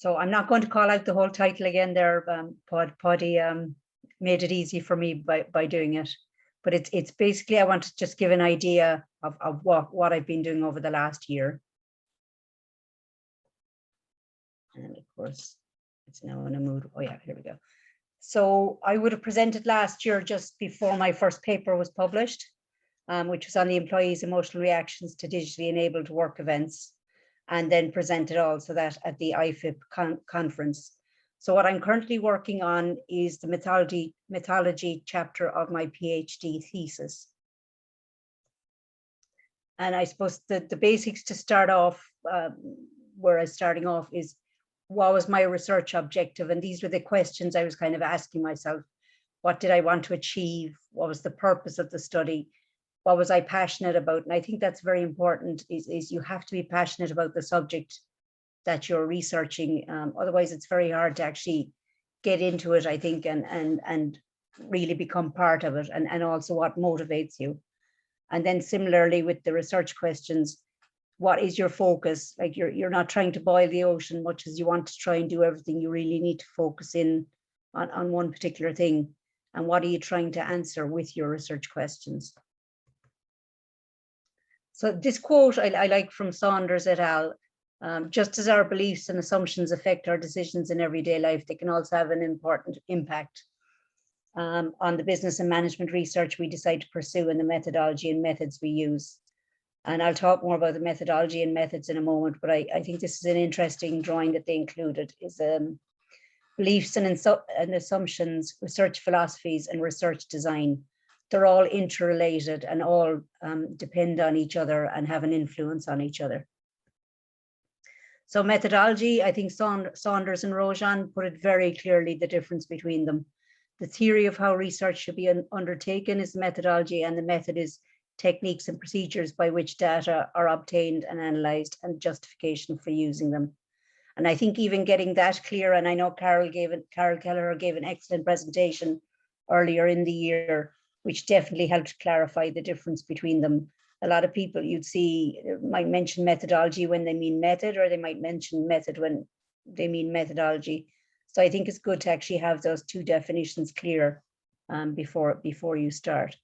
So I'm not going to call out the whole title again there. Paddy made it easy for me by doing it. But it's basically, I want to just give an idea of what I've been doing over the last year. And of course, it's now in a mood. Oh yeah, here we go. So I would have presented last year just before my first paper was published, which was on the employees' emotional reactions to digitally enabled work events, and then presented also that at the IFIP conference. So what I'm currently working on is the mythology chapter of my PhD thesis. And I suppose the basics to start off, where I was starting off, is what was my research objective? And these were the questions I was kind of asking myself. What did I want to achieve? What was the purpose of the study? What was I passionate about? And I think that's very important, is you have to be passionate about the subject that you're researching. Otherwise, it's very hard to actually get into it, I think, and really become part of it, and also what motivates you. And then similarly with the research questions, what is your focus? Like you're not trying to boil the ocean much as you want to try and do everything. You really need to focus in on one particular thing. And what are you trying to answer with your research questions? So this quote I like from Saunders et al. Just as our beliefs and assumptions affect our decisions in everyday life, they can also have an important impact on the business and management research we decide to pursue and the methodology and methods we use. And I'll talk more about the methodology and methods in a moment, but I think this is an interesting drawing that they included, is beliefs and assumptions, research philosophies, and research design. They're all interrelated and all depend on each other and have an influence on each other. So methodology, I think Saunders and Rojan put it very clearly, the difference between them. The theory of how research should be undertaken is the methodology, and the method is techniques and procedures by which data are obtained and analyzed and justification for using them. And I think even getting that clear, and I know Carol Kelleher gave an excellent presentation earlier in the year, which definitely helped clarify the difference between them. A lot of people you'd see might mention methodology when they mean method, or they might mention method when they mean methodology. So I think it's good to actually have those two definitions clear before you start.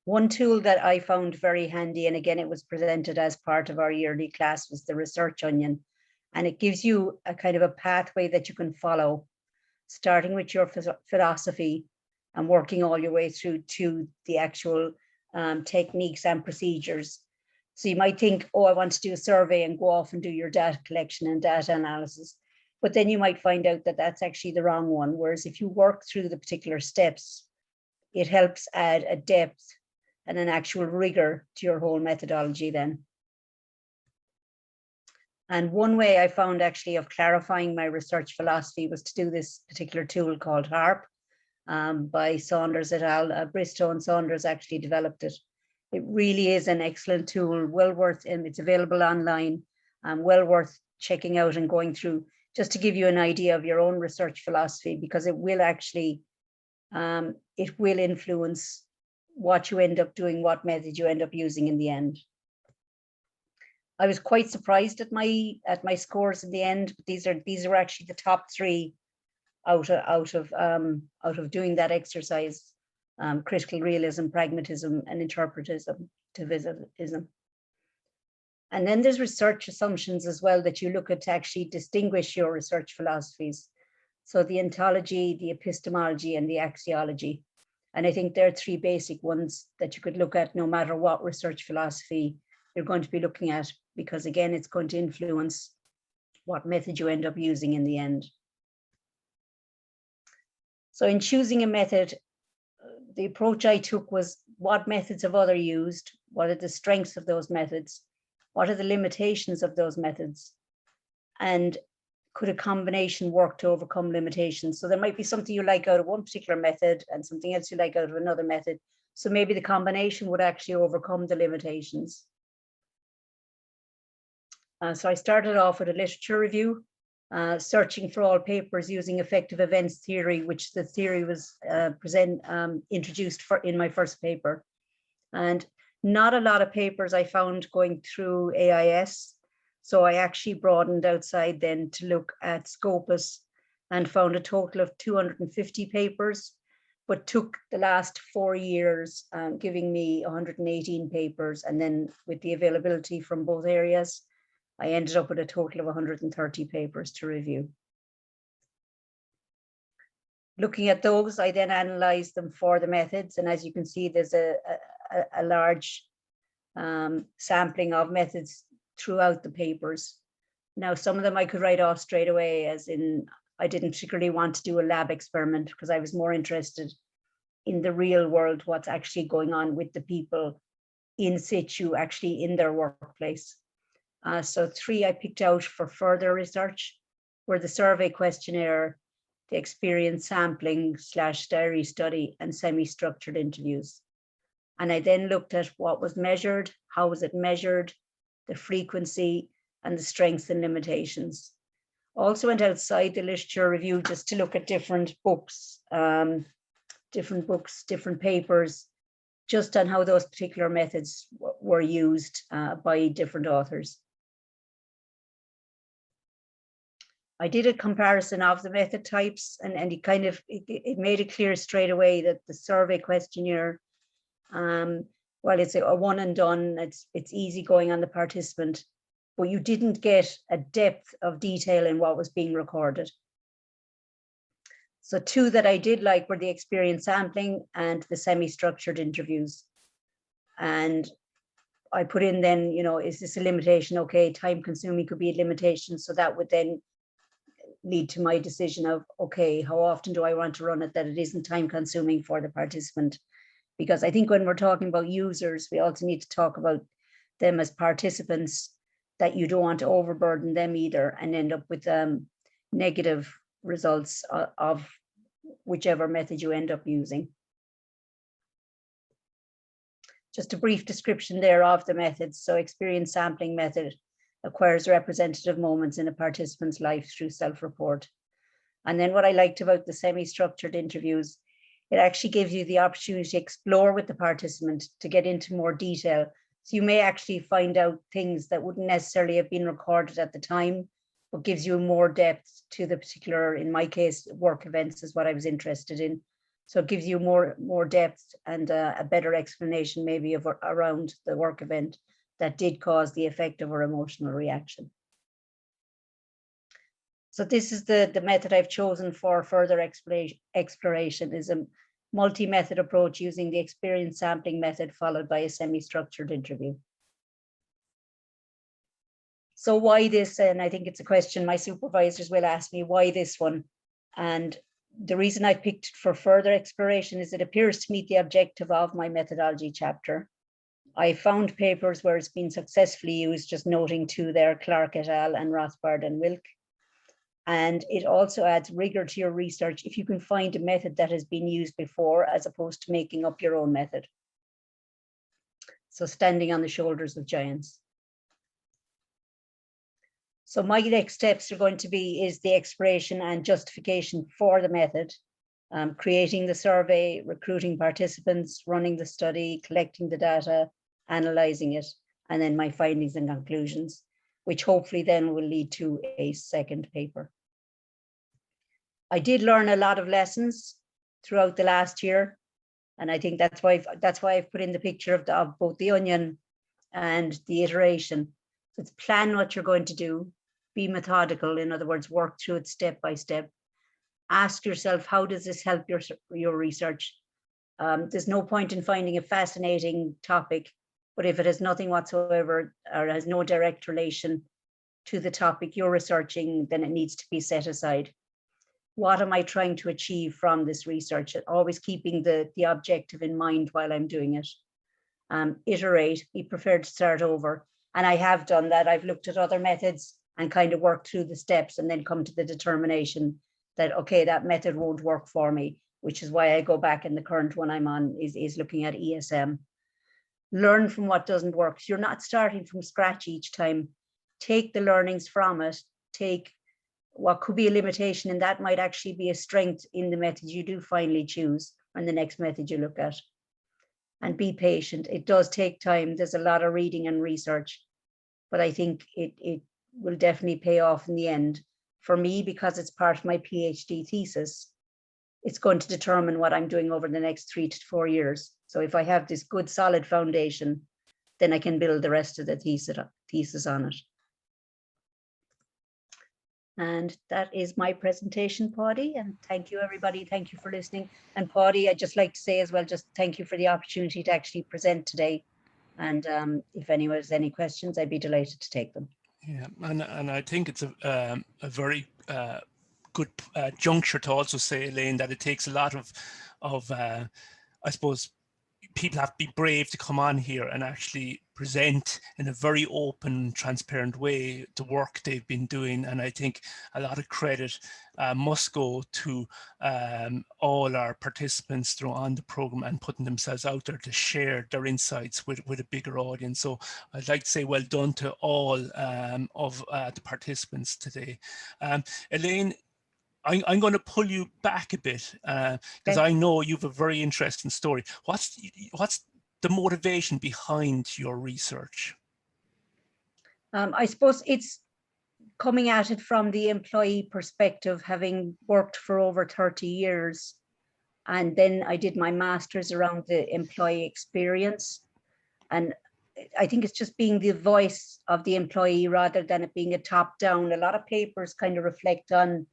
One tool that I found very handy, and again, it was presented as part of our yearly class, was the Research Onion. And it gives you a kind of a pathway that you can follow, starting with your philosophy and working all your way through to the actual techniques and procedures. So you might think, oh, I want to do a survey and go off and do your data collection and data analysis. But then you might find out that that's actually the wrong one. Whereas if you work through the particular steps, it helps add a depth and an actual rigor to your whole methodology then. And one way I found actually of clarifying my research philosophy was to do this particular tool called HARP by Saunders et al. Bristow and Saunders actually developed it. It really is an excellent tool, well worth, and it's available online, well worth checking out and going through, just to give you an idea of your own research philosophy, because it will actually, it will influence what you end up doing, what method you end up using in the end. I was quite surprised at my scores in the end, but these are actually the top 3 out of doing that exercise: critical realism, pragmatism, and interpretivism. And then there's research assumptions as well that you look at to actually distinguish your research philosophies. So the ontology, the epistemology, and the axiology. And I think there are 3 basic ones that you could look at no matter what research philosophy you're going to be looking at, because again, it's going to influence what method you end up using in the end. So in choosing a method, the approach I took was, what methods have others used? What are the strengths of those methods? What are the limitations of those methods? And could a combination work to overcome limitations? So there might be something you like out of one particular method and something else you like out of another method. So maybe the combination would actually overcome the limitations. So I started off with a literature review, searching for all papers using effective events theory, which the theory was introduced in my first paper. And not a lot of papers I found going through AIS. So I actually broadened outside then to look at Scopus and found a total of 250 papers, but took the last 4 years, giving me 118 papers. And then with the availability from both areas, I ended up with a total of 130 papers to review. Looking at those, I then analysed them for the methods. And as you can see, there's a large sampling of methods throughout the papers. Now, some of them I could write off straight away, as in I didn't particularly want to do a lab experiment because I was more interested in the real world, what's actually going on with the people in situ, actually in their workplace. So 3 I picked out for further research were the survey questionnaire, the experience sampling / diary study, and semi-structured interviews. And I then looked at what was measured, how was it measured, the frequency, and the strengths and limitations. Also went outside the literature review just to look at different books, different papers, just on how those particular methods were used by different authors. I did a comparison of the method types, and it made it clear straight away that the survey questionnaire, while it's a one and done, it's easy going on the participant, but you didn't get a depth of detail in what was being recorded. So 2 that I did like were the experience sampling and the semi-structured interviews. And I put in then, is this a limitation? Okay, time consuming could be a limitation. So that would then lead to my decision of, okay, how often do I want to run it that it isn't time consuming for the participant? Because I think when we're talking about users, we also need to talk about them as participants, that you don't want to overburden them either and end up with negative results of whichever method you end up using. Just a brief description there of the methods. So experience sampling method acquires representative moments in a participant's life through self-report. And then what I liked about the semi-structured interviews, it actually gives you the opportunity to explore with the participant, to get into more detail. So you may actually find out things that wouldn't necessarily have been recorded at the time, but gives you more depth to the particular, in my case, work events is what I was interested in. So it gives you more depth and a better explanation maybe of around the work event that did cause the affective or emotional reaction. So this is the method I've chosen for further exploration, is a multi-method approach using the experience sampling method followed by a semi-structured interview. So why this? And I think it's a question my supervisors will ask me, why this one? And the reason I picked it for further exploration is it appears to meet the objective of my methodology chapter. I found papers where it's been successfully used, just noting 2 there, Clark et al. And Rothbard and Wilk. And it also adds rigor to your research if you can find a method that has been used before, as opposed to making up your own method. So standing on the shoulders of giants. So my next steps are going to is the exploration and justification for the method, creating the survey, recruiting participants, running the study, collecting the data, analysing it, and then my findings and conclusions, which hopefully then will lead to a second paper. I did learn a lot of lessons throughout the last year, and I think that's why I've put in the picture of both the onion and the iteration. So it's plan what you're going to do, be methodical, in other words, work through it step by step. Ask yourself, how does this help your research? There's no point in finding a fascinating topic, but if it has nothing whatsoever or has no direct relation to the topic you're researching, then it needs to be set aside. What am I trying to achieve from this research? Always keeping the objective in mind while I'm doing it. Iterate, be prepared to start over. And I have done that. I've looked at other methods and kind of worked through the steps and then come to the determination that, okay, that method won't work for me, which is why I go back, and the current one I'm on is looking at ESM. Learn from what doesn't work. You're not starting from scratch each time. Take the learnings from it. Take what could be a limitation, and that might actually be a strength in the method you do finally choose, and the next method you look at. And be patient. It does take time. There's a lot of reading and research, but I think it will definitely pay off in the end. For me, because it's part of my PhD thesis, it's going to determine what I'm doing over the next 3 to 4 years. So if I have this good solid foundation, then I can build the rest of the thesis on it. And that is my presentation, Paddy. And thank you, everybody. Thank you for listening. And Paddy, I'd just like to say as well, just thank you for the opportunity to actually present today. And if anyone has any questions, I'd be delighted to take them. Yeah, and I think it's a very good juncture to also say, Elaine, that it takes a lot of I suppose, people have to be brave to come on here and actually present in a very open, transparent way the work they've been doing. And I think a lot of credit must go to all our participants on the program and putting themselves out there to share their insights with a bigger audience. So I'd like to say well done to all of the participants today. Elaine, I'm going to pull you back a bit because I know you've a very interesting story. What's the motivation behind your research? I suppose it's coming at it from the employee perspective, having worked for over 30 years. And then I did my master's around the employee experience. And I think it's just being the voice of the employee rather than it being a top down. A lot of papers kind of reflect on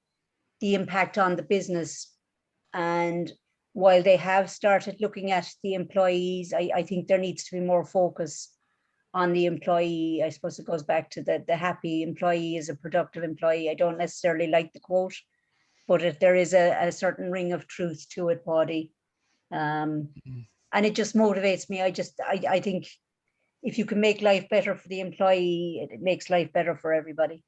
the impact on the business. And while they have started looking at the employees, I think there needs to be more focus on the employee. I suppose it goes back to the happy employee is a productive employee. I don't necessarily like the quote, but if there is a certain ring of truth to it, Paddy. And it just motivates me. I think if you can make life better for the employee, it makes life better for everybody.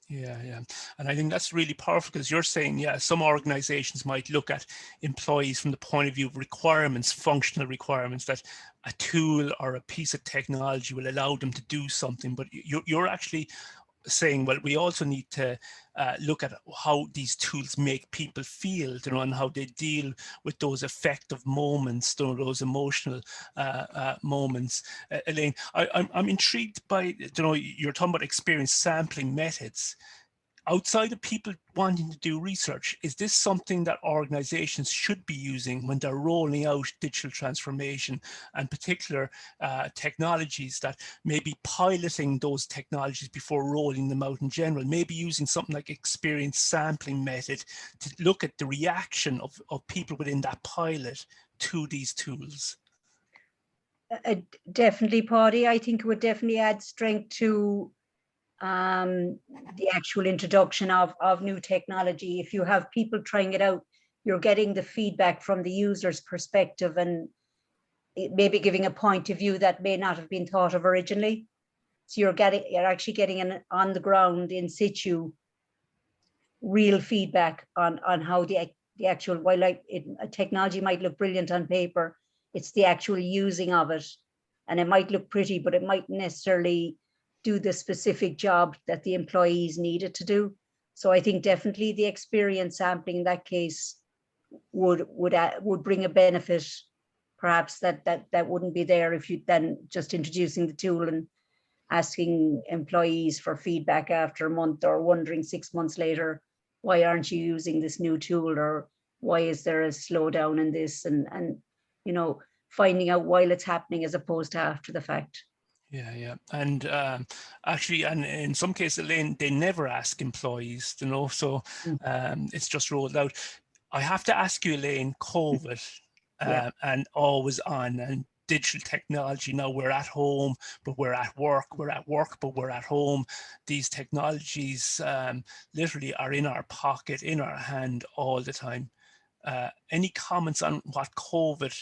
Yeah. And I think that's really powerful because you're saying, yeah, some organizations might look at employees from the point of view of requirements, functional requirements, that a tool or a piece of technology will allow them to do something. But you're actually saying, well, we also need to look at how these tools make people feel, and how they deal with those affective moments, those emotional moments. Elaine, I'm intrigued by, you're talking about experience sampling methods. Outside of people wanting to do research, is this something that organizations should be using when they're rolling out digital transformation, and particular technologies, that maybe piloting those technologies before rolling them out in general, maybe using something like experience sampling method to look at the reaction of people within that pilot to these tools? Definitely, Paddy. I think it would definitely add strength to the actual introduction of new technology. If you have people trying it out, you're getting the feedback from the user's perspective and maybe giving a point of view that may not have been thought of originally. So you're actually getting an on the ground, in situ, real feedback on how the actual, while technology might look brilliant on paper, it's the actual using of it. And it might look pretty, but it might necessarily do the specific job that the employees needed to do. So I think definitely the experience sampling in that case would bring a benefit, perhaps that wouldn't be there if you then just introducing the tool and asking employees for feedback after a month, or wondering 6 months later, why aren't you using this new tool, or why is there a slowdown in this, and finding out while it's happening as opposed to after the fact. Yeah. And actually, and in some cases, Elaine, they never ask employees, so it's just rolled out. I have to ask you, Elaine, COVID and always on, and digital technology. Now we're at home, but we're at work. We're at work, but we're at home. These technologies literally are in our pocket, in our hand all the time. Any comments on what COVID,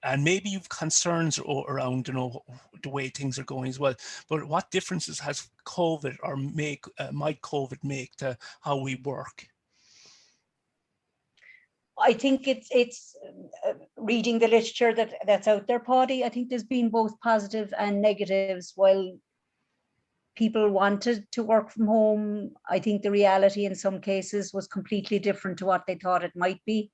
and maybe you've concerns around, the way things are going as well, but what differences has COVID or might COVID make to how we work? I think it's reading the literature that's out there, Paddy. I think there's been both positive and negatives. While people wanted to work from home, I think the reality in some cases was completely different to what they thought it might be.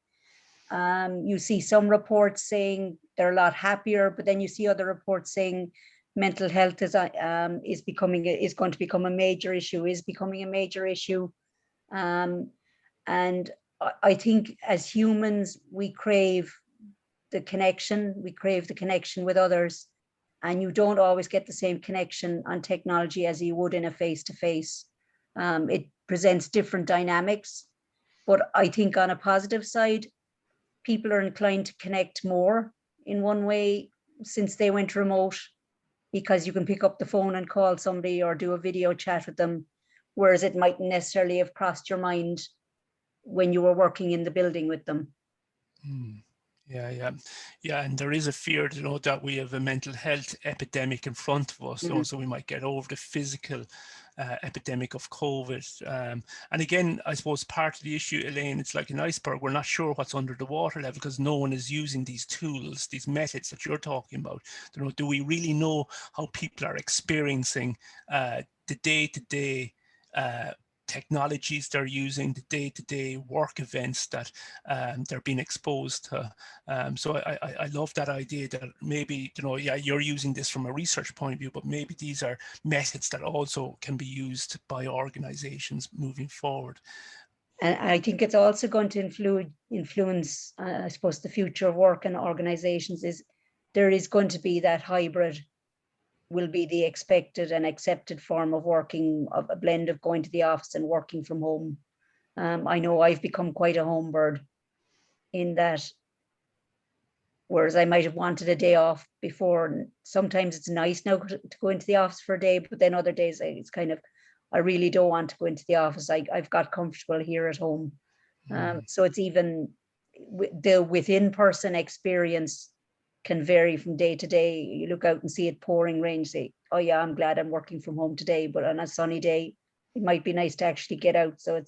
You see some reports saying they're a lot happier, but then you see other reports saying mental health is going to become a major issue, is becoming a major issue. And I think as humans, we crave the connection, with others, and you don't always get the same connection on technology as you would in a face-to-face. It presents different dynamics, but I think on a positive side, people are inclined to connect more in one way since they went remote, because you can pick up the phone and call somebody or do a video chat with them, whereas it mightn't necessarily have crossed your mind when you were working in the building with them. Yeah, and there is a fear, that we have a mental health epidemic in front of us, so we might get over the physical epidemic of COVID. And again, I suppose part of the issue, Elaine, it's like an iceberg. We're not sure what's under the water level because no one is using these tools, these methods that you're talking about. Do we really know how people are experiencing the day-to-day technologies they're using, the day-to-day work events that they're being exposed to? So I love that idea that maybe, you're using this from a research point of view, but maybe these are methods that also can be used by organizations moving forward. And I think it's also going to influence, I suppose, the future of work in organizations. There is going to be that hybrid will be the expected and accepted form of working, of a blend of going to the office and working from home. I know I've become quite a home bird in that, whereas I might have wanted a day off before. Sometimes it's nice now to go into the office for a day, but then other days it's kind of, I really don't want to go into the office. I've got comfortable here at home. So it's even the within-person experience can vary from day to day. You look out and see it pouring rain, say, oh yeah, I'm glad I'm working from home today. But on a sunny day, it might be nice to actually get out. So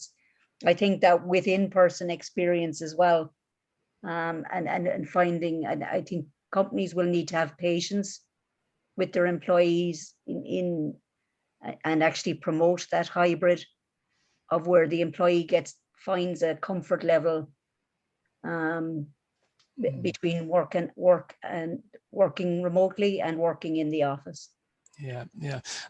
I think that within-person experience as well. And I think companies will need to have patience with their employees and actually promote that hybrid of where the employee finds a comfort level between work and working remotely and working in the office. Yeah.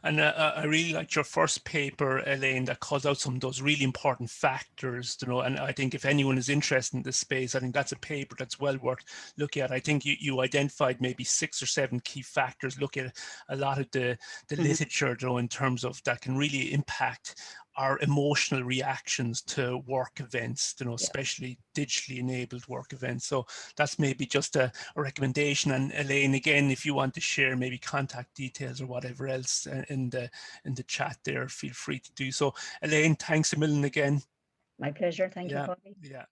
And I really liked your first paper, Elaine, that calls out some of those really important factors, and I think if anyone is interested in this space, I think that's a paper that's well worth looking at. I think you identified maybe 6 or 7 key factors, look at a lot of the literature, in terms of that can really impact our emotional reactions to work events, especially digitally enabled work events. So that's maybe just a recommendation. And Elaine, again, if you want to share maybe contact details or whatever else in the chat there, feel free to do so. Elaine, thanks a million again. My pleasure. Thank you, Bobby. Yeah.